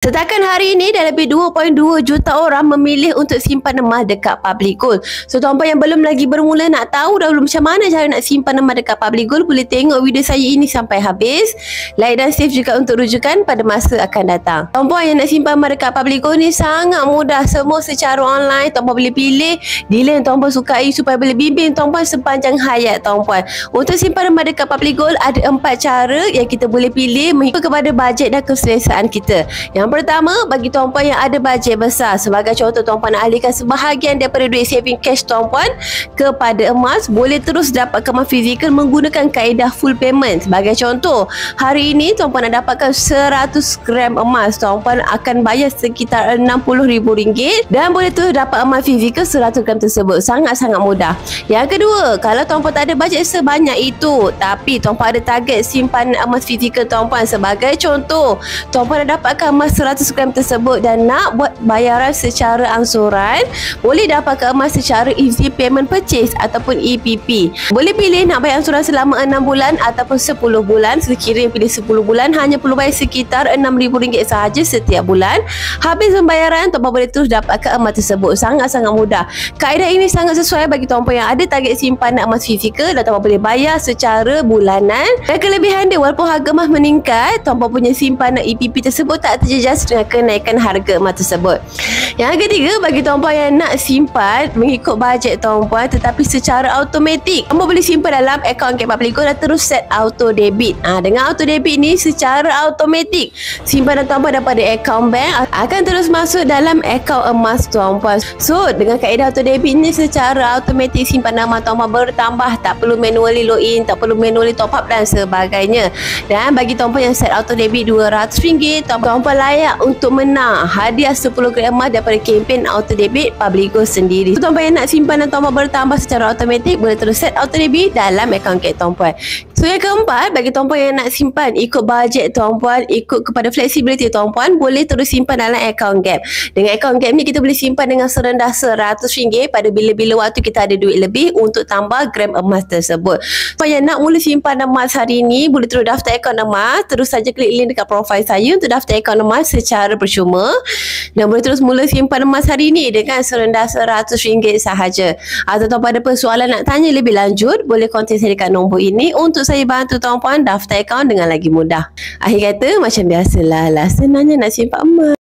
Setakat hari ini, dah lebih 2.2 juta orang memilih untuk simpan emas dekat Public Gold. So, tuan-puan yang belum lagi bermula nak tahu dahulu macam mana cara nak simpan emas dekat Public Gold, boleh tengok video saya ini sampai habis. Like dan save juga untuk rujukan pada masa akan datang. Tuan-puan yang nak simpan emas dekat Public Gold ni sangat mudah. Semua secara online. Tuan-puan boleh pilih dealer yang tuan-puan sukai supaya boleh bimbing tuan-puan sepanjang hayat tuan-puan. Untuk simpan emas dekat Public Gold, ada 4 cara yang kita boleh pilih mengikut kepada bajet dan keselesaan kita. Yang pertama, bagi tuan-puan yang ada bajet besar, sebagai contoh tuan-puan nak alihkan sebahagian daripada duit saving cash tuan-puan kepada emas, boleh terus dapatkan emas fizikal menggunakan kaedah full payment. Sebagai contoh, hari ini tuan-puan nak dapatkan 100 gram emas, tuan-puan akan bayar sekitar RM60,000 dan boleh terus dapat emas fizikal 100 gram tersebut. Sangat-sangat mudah. Yang kedua, kalau tuan-puan tak ada bajet sebanyak itu, tapi tuan-puan ada target simpan emas fizikal tuan-puan, sebagai contoh, tuan-puan nak dapatkan emas 100 gram tersebut dan nak buat bayaran secara angsuran, boleh dapatkan emas secara easy payment purchase ataupun EPP. Boleh pilih nak bayar angsuran selama 6 bulan ataupun 10 bulan. Sekiranya pilih 10 bulan, hanya perlu bayar sekitar RM6,000 sahaja setiap bulan. Habis pembayaran, tuan-puan boleh terus dapatkan emas tersebut. Sangat-sangat mudah. Kaedah ini sangat sesuai bagi tuan-puan yang ada target simpanan emas fizikal dan tuan-puan boleh bayar secara bulanan. Dan kelebihan dia, walaupun harga emas meningkat, tuan-puan punya simpanan EPP tersebut tak terjejas dengan kenaikan harga emas tersebut. Yang ketiga, bagi tuan-puan yang nak simpan mengikut bajet tuan-puan tetapi secara automatik, tuan-puan boleh simpan dalam akaun Gap Public Gold dan terus set auto debit. Dengan auto debit ni secara automatik, simpanan tuan-puan daripada akaun bank akan terus masuk dalam akaun emas tuan-puan. So, dengan kaedah auto debit ni secara automatik simpanan emas tuan-puan bertambah, tak perlu manually login, tak perlu manually top up dan sebagainya. Dan bagi tuan-puan yang set auto debit RM200, tuan-puan layak untuk menang hadiah 10 gram emas daripada kempen auto debit Public Gold sendiri. So, tuan-puan yang nak simpanan tuan-puan bertambah secara automatik, boleh terus set auto debit dalam akaun Gap tuan-puan. So, yang keempat, bagi tuan-puan yang nak simpan ikut bajet tuan-puan, ikut kepada flexibility tuan-puan, boleh terus simpan dalam akaun Gap. Dengan akaun Gap ni, kita boleh simpan dengan serendah RM100 pada bila-bila waktu kita ada duit lebih untuk tambah gram emas tersebut. So, yang nak mula simpan emas hari ni, boleh terus daftar akaun emas. Terus saja klik link dekat profil saya untuk daftar akaun emas secara percuma dan boleh terus mula simpan emas hari ni dengan serendah RM100 sahaja. Atau tuan-puan ada persoalan nak tanya lebih lanjut, boleh kontak saya dekat nombor ini untuk saya bantu tuan-puan daftar akaun dengan lagi mudah. Akhir kata, macam biasalah, senangnya nak simpan emas.